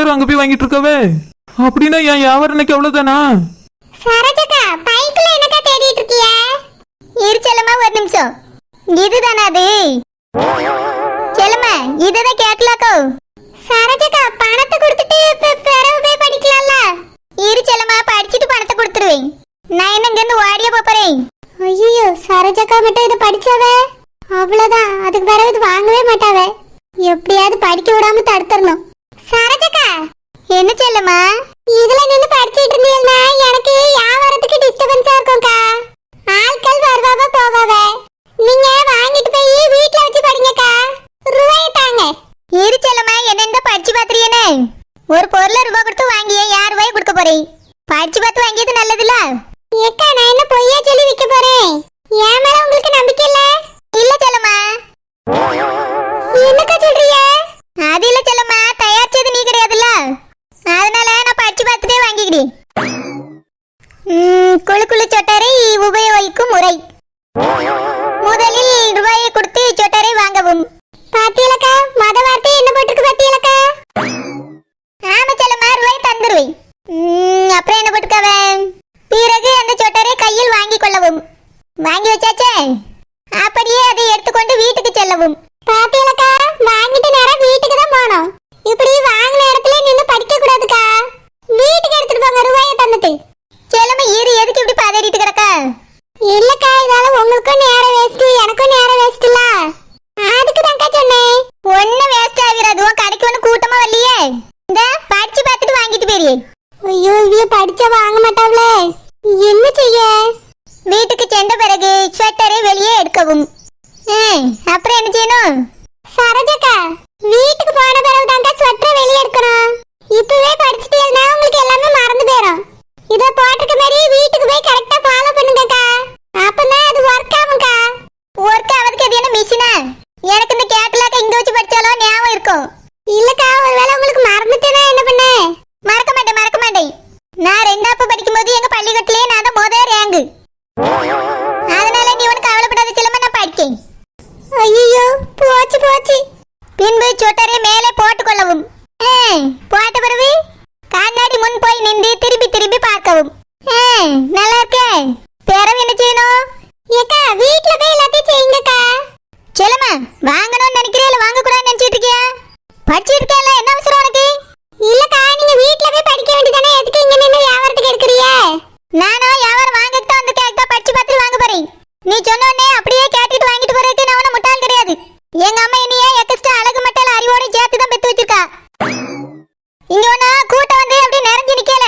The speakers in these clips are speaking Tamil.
எல்லாரும் அங்க போய் வாங்கிட்டு இருக்கவே. அப்படின்னா என் வியாபாரம் இன்னைக்கு அவ்வளவுதானா? சரோஜக்கா, பைக்குல என்னக்கா தேடிட்டு இருக்கிய? இரு செல்லம்மா, ஒரு நிமிஷம். இதுதானா அது? செல்லம்மா, இதுதான் கேட்கலாக்கோ. சரோஜக்கா, பணத்தை கொடுத்துட்டு பிறகு போய் படிக்கலாம்ல? இரு செல்லம்மா, படிச்சுட்டு பணத்தை கொடுத்துருவேன். நான் என்ன இங்க இருந்து ஓடிய போறேன். ஐயோ, சரோஜக்கா மட்டும் இதை படிச்சாவே அவ்வளவுதான். அதுக்கு பிறகு இது வாங்கவே மாட்டாவே. எப்படியாவது படிக்க விடாம தடுத்துடணும். சரோஜக்கா, என்ன செல்லம்மா? இதுல நின்னு படிச்சிட்டு இருந்தீங்கன்னா எனக்கு வியாபாரத்துக்கு டிஸ்டர்பன்ஸா இருக்கும்க்கா. ஆட்கள் வருவாவ போவாவ. நீங்க வாங்கிட்டு போய் வீட்ல வச்சு படிங்கக்கா. ரூபாய் தாங்க. இரு செல்லம்மா, என்ன படிச்சு பாத்துறியனே? ஒரு பொருளை ரூபாய் கொடுத்து வாங்கிய யார் ரூபாய் கொடுக்க போறேன்? படிச்சு பார்த்து வாங்கியது நல்லதுல. ஏக்கா, நான் என்ன பொய்யா சொல்லி விற்க போறேன்? என் மேல உங்களுக்கு நம்பிக்கை இல்ல? இல்ல செல்லம்மா. என்னக்கா சொல்றீங்க? அது இல்ல செல்லம்மா, தயாரிச்சது நீ கிடையாதுல்ல, அதனால நான் படிச்சு பார்த்துட்டே வாங்கிக்கிட்டேன். குழு குழு சொட்டரை உபயோகிக்கும் முறை. முதலில் ரூபாயை கொடுத்து சொட்டரை வாங்கவும். பாத்தியலக்கா, மத வார்த்தை என்ன போட்டுருக்கு பாத்தியலக்கா? ஆமா செல்லம்மா, ரூபாய் தந்துருவேன். அப்புறம் என்ன போட்டுக்காவ? பிறகு அந்த சொட்டரை கையில் வாங்கி கொள்ளவும். வாங்கி வச்சாச்சே, அப்படியே அதை எடுத்துக்கொண்டு வீட்டுக்கு செல்லவும். பாத்தியலக்கா, வாங்கிட்டு நேரம் வீட்டுக்கு தான் போகணும். இப்படி வாங்கின இடத்துல நின்னு படிக்க கூடாதுக்கா. வீட்டுக்கு எடுத்துட்டு போங்க ரூபாயை தந்துட்டு. செல்லம்மா, இரு, எதுக்கு இப்படி பதறிட்டு கிடக்கா? இல்லக்கா, இதால உங்களுக்கும் நேரம் வேஸ்ட், எனக்கும் நேரம் வேஸ்ட் இல்ல, அதுக்கு தான்க்கா சொன்னேன். ஒன்னும் வேஸ்ட் ஆகிறது. உன் கடைக்கு ஒண்ணு கூட்டமா வரலையே. இந்த படிச்சு பார்த்துட்டு வாங்கிட்டு போறியே. ஐயோ, இவ படிச்சா வாங்க மாட்டாவளே, என்ன செய்ய? வீட்டுக்கு சென்ற பிறகு ஸ்வெட்டரை வெளியே எடுக்கவும். அப்புறம் என்ன செய்யணும்? சரோஜக்கா, வீட்டுக்கு போன பிறகு தாங்க ஸ்வெட்டரை வெளியே எடுக்கணும். இப்பவே படிச்சுட்டீங்கன்னா உங்களுக்கு எல்லாமே மறந்து போயிடும். இத போட்டுக்க மாதிரி வீட்டுக்கு போய் கரெக்டா ஃபாலோ பண்ணுங்கக்கா. அப்பதான் அது ஒர்க் ஆகும்க்கா. ஒர்க் ஆவதுக்கு அது என்ன மிஷினா? எனக்கு இந்த கேட்லாக்க இங்க வச்சு படிச்சாலும் ஞாபகம் இருக்கும். இல்லக்கா, ஒருவேளை உங்களுக்கு மறந்துட்டேனா என்ன பண்ண? மறக்க மாட்டேன், மறக்க மாட்டேன். நான் 2ஆப்பு படிக்கும்போது எங்க பள்ளிக்கூடத்திலேயே நான் தான் முதல் ரேங்கு. அதனால நீ ஒன்னும் கவலைப்படாத செல்லம்மா, நான் படிக்கேன். ஐயோ, போச்சு போச்சு. பின்பு சொட்டரை மேலே போட்டுக்கொள்ளவும். போட்ட பிறகு கண்ணாடி முன் போய் நின்று திரும்பி திரும்பி பார்க்கவும். நல்லா இருக்கே. பிறகு என்ன செய்யணும்? ஏக்கா, வீட்ல போய் எல்லாத்தையும் செய்யுங்கக்கா. செல்லம்மா, வாங்கணும்னு நினைக்கிறே இல்ல வாங்க கூடாதுன்னு நினைச்சிட்டு இருக்கியா? படிச்சிட்டு இருக்கேன்ல, என்ன அவசரம் உனக்கு? இல்லக்கா, நீங்க வீட்ல போய் படிக்க வேண்டியதானே, எதுக்கு இங்க நின்னு வியாபாரத்துக்கு எடுக்கறியே? நானும் வியாபாரம் வாங்கிட்டு தான் வந்திருக்கேன். படிச்சு பார்த்து வாங்க போறேன். நீ சொன்னோடனே அப்படியே கேட்டுட்டு வாங்கிட்டு போறதுக்கு நான் ஒன்னும் முட்டாள் கிடையாது. எங்க அம்மா என்னையே எக்கஸ்ட்ரா அழகு மட்டல் அறிவோட சேர்த்து தான் பெத்து வச்சிருக்கா. இங்க ஒண்ணு கூட்டம் வந்து அப்படி நிறைஞ்சு நிக்கல.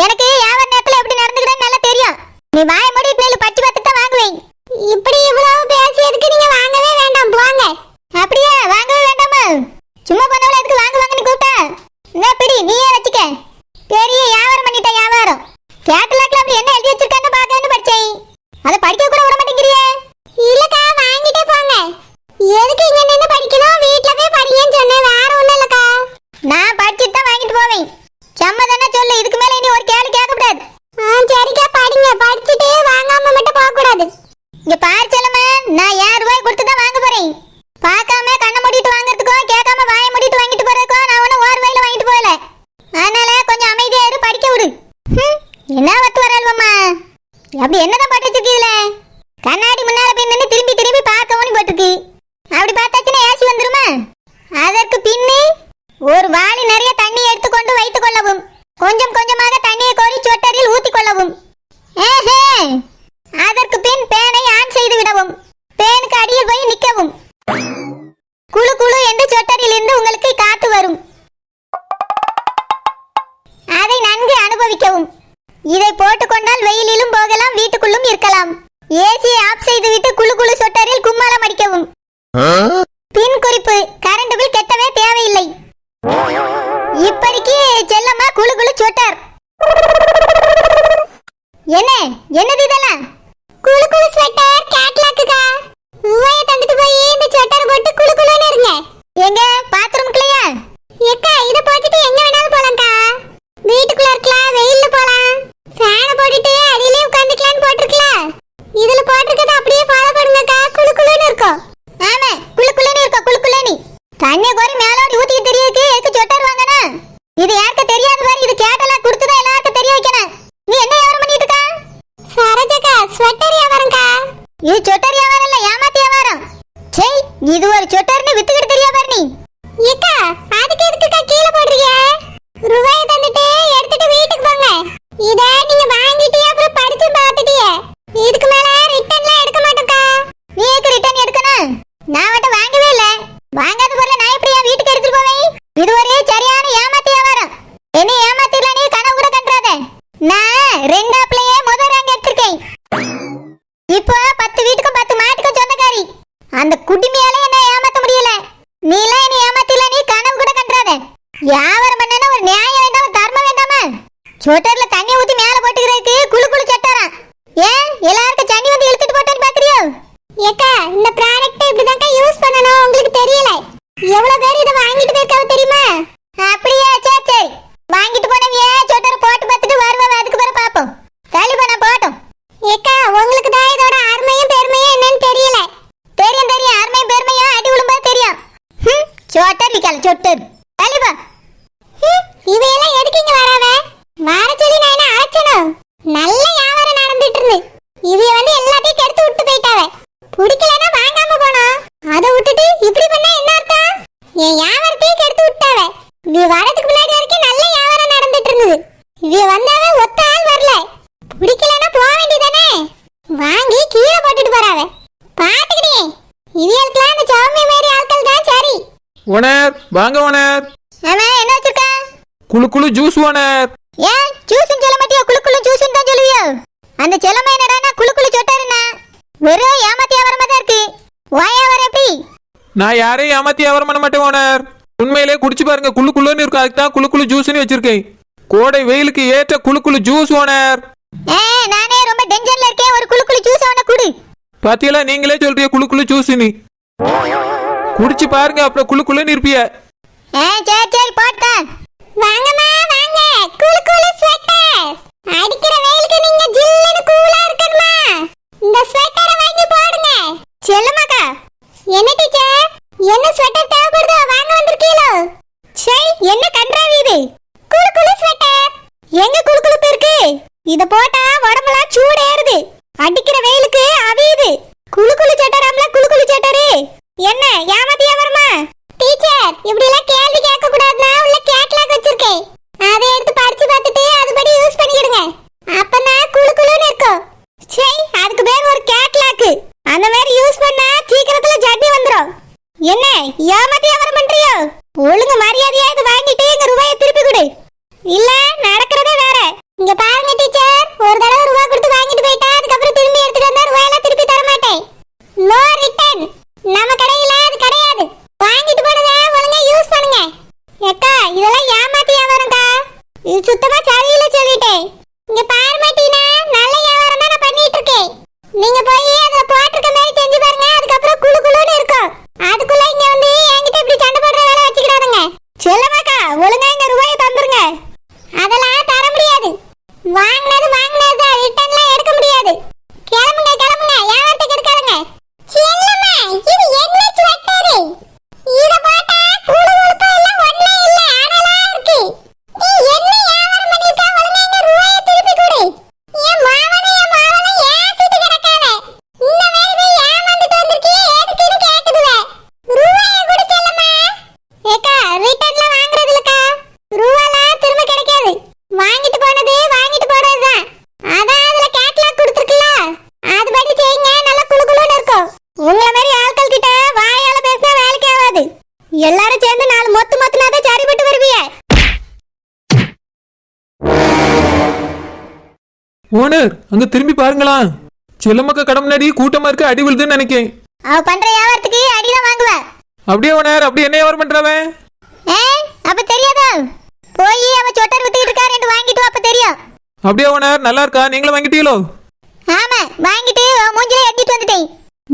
எனக்கு வியாபார நேரத்துல எப்படி நடந்துக்கிறேன்னு நல்லா தெரியும். நீ வாய மூடிட்டு மேல படிச்சு பார்த்துட்டு தான் வாங்குவேன். இப்படி இவ்வளவு பேசியதுக்கு நீங்க வாங்கவே வேண்டாம், போங்க. அப்படியே வாங்கவே வேண்டாமா? சும்மா பண்ணவள எதுக்கு வாங்க வாங்கன்னு கூப்பிட்டா? இந்த பிடி, நீயே வச்சுக்க. பெரிய வியாபாரம் பண்ணிட்ட வியாபாரம். கேட்டலாக்ல அப்படி என்ன எழுதி வச்சிருக்கான்னு பாக்கன்னு படிச்சேன். அதை படிக்க கூட விட மாட்டேங்கிறியே. இல்லக்கா, வாங்கிட்டே போங்க. எதுக்கு இங்க நின்னு படிக்கணும்? வீட்ல போய் படிங்கன்னு சொன்னேன், வேற ஒண்ணும் இல்லக்கா. நான் படிச்சிட்டு தான் வாங்கிட்டு போவேன். சம்மதம்னா சொல்லு, இதுக்கு மேல இனி ஒரு கேள்வி கேட்க கூடாது. சரிக்கா, படிங்க. படிச்சுட்டு வாங்காம மட்டும் போக கூடாது. இங்க பாரு செல்லம்மா, நான் 1000 ரூபாய் கொடுத்து தான் வாங்க போறேன். பார்க்காம கண்ணை மூடிட்டு வாங்குறதுக்கோ கேட்காம வாயை மூடிட்டு வாங்கிட்டு போறதுக்கோ நான் ஒன்னும் 1 ரூபாயில வாங்கிட்டு போகல. அதனால கொஞ்சம் அமைதியா இரு, படிக்க விடு. என்ன வத்து வரல்வம்மா? அப்படி என்னதான் போட்டு வச்சிருக்கீங்கள? கண்ணாடி முன்னால போய் நின்று திரும்பி திரும்பி பார்க்கவும் போட்டுருக்கு. அப்படி பார்த்தாச்சுன்னா ஏசி வந்துருமா? அதற்கு பின்னே ஒரு வாளி நிறைய தண்ணி எடுத்துக்கொண்டு வைத்துக் கொள்ளவும். கொஞ்சம் கொஞ்சமாக தண்ணியை கோரி சொட்டரில் ஊத்திக் கொள்ளவும். அதற்கு பின் பேனை ஆன் செய்து விடவும். பேனுக்கு அடியில் போய் நிற்கவும். குழு குழு என்று சொட்டரில் இருந்து உங்களுக்கு காத்து வரும். அதை நன்கு அனுபவிக்கவும். இதை போட்டுக்கொண்டால் வெயிலிலும் போகலாம், வீட்டுக்குள்ளும் இருக்கலாம். ஏசியை ஆஃப் செய்துவிட்டு குழு குழு சொட்டரில் கும்மாளம் அடிக்கவும். பின் குறிப்பு, கரண்ட் பில் கெட்டவே தேவையில்லை. இப்படிக்கு செல்லம்மா குழு குழு சொட்டர். என்னது இதெல்லாம்? குழு குழு ஸ்வெட்டர் கேட்லாக்குக்கா. ரூபாயை தந்துட்டு போய் இந்த சொட்டர் போட்டு குழு குழுன்னு இருங்க. எங்க பாத்ரூம்க்குள்ளயா? ஏக்கா, இத போட்டுட்டு எங்க வேணாலும் போலாம்க்கா. வீட்டுக்குள்ள இருக்கலாம், வெயில்ல போலாம். ஃபேனை போட்டுட்டு அடியிலே உட்கார்ந்துக்கலாம்னு போட்டுருக்கலாம். இதுல போட்டுருக்கத அப்படியே ஃபாலோ பண்ணுங்கக்கா. குளு குளுன்னு இருக்கும். ஆமா, குளு குளுன்னு இருக்கும். குளு குளுன்னு தண்ணி கோரி மேலோடி ஊத்திட்டு தெரியக்கு எதுக்கு சொட்டர் வாங்கனா? இது பேருக்கு குளு குளு சட்டாரா. ஏன் எல்லாருக்கும் சனி வந்து இழுத்துட்டு போட்டான்னு பாக்குறியோ? ஏக்கா இந்த ப்ராடக்ட் இப்படிதான்க்கா யூஸ் பண்ணணும், உங்களுக்கு தெரியல. எவ்வளவு பேர் இதை வாங்கிட்டு போயிருக்காங்க தெரியுமா? அப்படியே சரி சரி வாங்கிட்டு போனவியே சொட்டரை போட்டு பார்த்துட்டு வருவா, அதுக்கு பிறகு பாப்போம். கழிப்பா நான் போட்டோம். ஏக்கா உங்களுக்கு தான் இதோட அருமையும் பெருமையும் என்னன்னு தெரியல. தெரியும் தெரியும், அருமையும் பெருமையும் அடி விழும்போது தெரியும். சொட்டர் விக்கால சொட்டர் கழிப்பா. இவையெல்லாம் எதுக்கு இங்க வராவ? வர சொல்லி நான் என்ன அழைச்சனும்? நல்ல வியாபாரம் நடந்துட்டு இருந்து இவைய வந்து எல்லாத்தையும் கெடுத்து விட்டு போயிட்டாவ. பிடிக்கலன்னா வாங்காம போனோம், அதை விட்டுட்டு இப்படி பண்ணா என்ன அர்த்தம்? என் வியாபாரத்தையும் கெடுத்து விட்டாவ. இவ வரதுக்கு முன்னாடி வரைக்கும் நல்ல வியாபாரம் நடந்துட்டு இருந்தது. இவ வந்தாவ ஒத்த ஆள் வரல. பிடிக்கலன்னா போக வேண்டியதானே? வாங்கி கீழே போட்டுட்டு போறாவ. பாத்துக்கிட்டே இவியலுக்குலாம் அந்த சௌமிய மாதிரி ஆட்கள் தான் சரி. ஓனர் வாங்க ஓனர். அவன் என்ன வச்சிருக்கா? குளு குளு ஜூஸ் ஓனர். ஏன் ஜூஸ்னு சொல்ல மாட்டியா? குளு குளு ஜூஸ்னு தான் சொல்லுவியோ? அந்த செல்லம்மா என்னடானா குளு குளு சொட்டாருன்னா வெறும் ஏமாத்தியா வரமா தான் இருக்கு. வாயா வர எப்படி? நான் யாரையும் ஏமாத்தி வியாபாரம் பண்ண மாட்டேன் ஓனர். உண்மையிலே குடிச்சு பாருங்க, குளு குளுன்னு இருக்கும். அதுக்கு தான் குளு குளு ஜூஸ்னு வச்சிருக்கேன். கோடை வெயிலுக்கு ஏற்ற குளு குளு ஜூஸ் ஓனர். நானே ரொம்ப டென்ஷன்ல இருக்கேன், ஒரு குளு குளு ஜூஸ் அவன குடு. பாத்தீங்களா, நீங்களே சொல்றீங்க குளு குளு ஜூஸ்னு. குடிச்சு பாருங்க, அப்புறம் குளு குளுன்னு இருப்பிய. சரி சரி போட்டா. வாங்கம்மா வாங்க, குளு குளு ஸ்வெட்டர். அடிக்கிற வெயிலுக்கு நீங்க ஜில்லுன்னு கூலா இருக்கணுமா? இந்த ஸ்வெட்டரை வாங்கி போடுங்க. செல்லமாக்கா. என்ன டீச்சர்? என்ன ஸ்வெட்டர் தேவைப்படுதோ வாங்க வந்திருக்கீங்களோ? சரி என்ன கன்றாவி இது? குளு குளு ஸ்வெட்டர். எங்க குளு குளுப்பு இருக்கு? இத போட்டா உடம்பெல்லாம் சூடு ஏறுது, அடிக்கிற வெயிலுக்கு அவியுது. குளு குளு சட்டராம்ல குளு குளு சட்டரு. என்ன ஏமாத்தியா வருமா? டீச்சர் இப்படி எல்லாம் கேள்வி கேட்க கூடாதுன்னா உள்ள கேட்லாக் வச்சிருக்கேன், அதை எடுத்து படிச்சு பார்த்துட்டு அதுபடி யூஸ் பண்ணிடுங்க. அப்பதான் குளு குளுன்னு இருக்கும். சரி அதுக்கு பேர் ஒரு கேட்லாக். அந்த மாதிரி யூஸ் பண்ணா சீக்கிரத்துல ஜட்டி வந்துரும். என்ன ஏமாத்தி வியாபாரம் பண்றியோ? ஒழுங்கு மரியாதையா இது வாங்கிட்டு எங்க ரூபாயை திருப்பி கொடு, இல்ல நடக்கிறதே வேற. இங்க பாருங்க டீச்சர், ஒரு தடவை ரூபாய் கொடுத்து வாங்கிட்டு போயிட்டா அதுக்கப்புறம் திரும்பி எடுத்துட்டு வந்தா ரூபாயெல்லாம் திருப்பி தர மாட்டேன். No return. நம்ம கடையில அது கிடையாது. வாங்கிட்டு போனதை ஒழுங்கா யூஸ் பண்ணுங்க. ஏக்கா இதெல்லாம் ஏமாத்தி வியாபாரம்க்கா, இது சுத்தமா சரியில்லை சொல்லிட்டேன். இங்க பாரு மாட்டீனா, நல்ல வியாபாரம் தான் நான் பண்ணிட்டு இருக்கேன். நீங்க போய் அதை போட்டிருக்க மாதிரி செஞ்சு பாருங்க, அதுக்கப்புறம் குளு குளுன்னு இருக்கும். அதுக்குள்ள இங்க வந்து என்கிட்ட இப்படி சண்டை போடுற வேலை வச்சுக்கிடாதுங்க. செல்லமாக்கா ஒழுங்கா இந்த ரூபாயை தந்துருங்க. அதெல்லாம் தர முடியாது. வாங்கினது தான், ரிட்டர்ன்லாம் எடுக்க முடியாது. கிளம்புங்க கிளம்புங்க, வியாபாரத்தை கெடுக்காதுங்க. செல்லம்மா இது என்ன ஸ்வெட்டரு? இத போட்டா குளு குளுப்பா எல்லாம் ஒண்ணே இல்ல, அனலா இருக்கு. நீ என்ன வியாபாரம் பண்ணிருக்கா? ஒழுங்கா இந்த ரூபாயை திருப்பி கொடு. என் மாவனை ஏசிட்டு கிடக்காத. இந்த மாதிரி போய் ஏமாந்துட்டு வந்திருக்கியே எதுக்குன்னு கேக்குதுவ. ரூபாயை கொடு செல்லம்மா. ஏக்கா ரிட்டர்ன்ல வாங்குறது இல்லக்கா, ரூபாலாம் திரும்ப கிடைக்காது. வாங்கிட்டு போனதுதான். அதான் அதுல கேட்லாக் கொடுத்துருக்குல்ல, அதுபடி செய்யுங்க, நல்லா குளு குளுன்னு இருக்கும். உங்களை மாதிரி ஆட்கள் கிட்ட வாயால பேசினா வேலைக்கு ஆகாது. எல்லாரும் சேர்ந்து நாலு மொத்துனாதான் சரிபட்டு வருவீங்க. ஓனர் அங்க திரும்பி பாருங்களா, செல்லமக்க கடை முன்னாடி கூட்டமா இருக்கு, அடி விழுதுன்னு நினைக்கேன். அவ பண்ற வியாபாரத்துக்கு அடிதான் வாங்குவா. அப்படியே ஓனர், அப்படி என்ன வியாபாரம் பண்றவன்? அப்ப தெரியாதா? போய் அவ சொட்டர் வித்துக்கிட்டு இருக்கா, ரெண்டு வாங்கிட்டு வா, அப்ப தெரியும். அப்படியே ஓனர், நல்லா இருக்கா? நீங்களும் வாங்கிட்டீங்களோ? ஆமா வாங்கிட்டு மூஞ்சில எட்டிட்டு வந்துட்டேன்.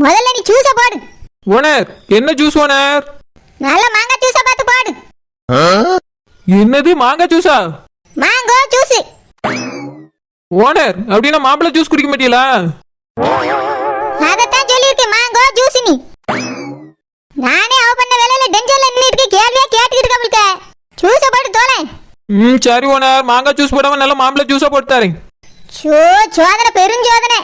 முதல்ல நீ ஜூஸ போடு. ஓனர் என்ன ஜூஸ் ஓனர்? நல்ல மாங்காய் ஜூஸ பார்த்து போடு. என்னது மாங்காய் ஜூஸா? Mango juice. ஓனர் அப்படின்னா மாம்பழ ஜூஸ் குடிக்க மாட்டீங்களா? அதத்தான் சொல்லியிருக்கேன், மாங்கோ ஜூஸ். நீ நானே அவ பண்ண வேலையில டென்ஷன்ல நின்னுட்டு கேள்வியா கேட்டுக்கிட்டு இருக்கவளுக்கு ஜூஸ போட்டு தோலை. சரி ஓனர், மாங்காய் ஜூஸ் போடாம நல்ல மாம்பழ ஜூஸா போட்டு தரேன். சோதனை பெருஞ்சோதனை.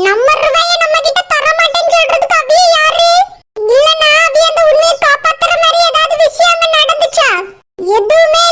நம்ம ரூபாயை நம்ம கிட்ட தர மாட்டேன்னு சொல்றதுக்கு அவிய யாரு? இல்லனா அவிய அந்த உண்மையை காப்பாத்துற மாதிரி ஏதாவது விஷயம் அங்க நடந்துச்சா? எதுவுமே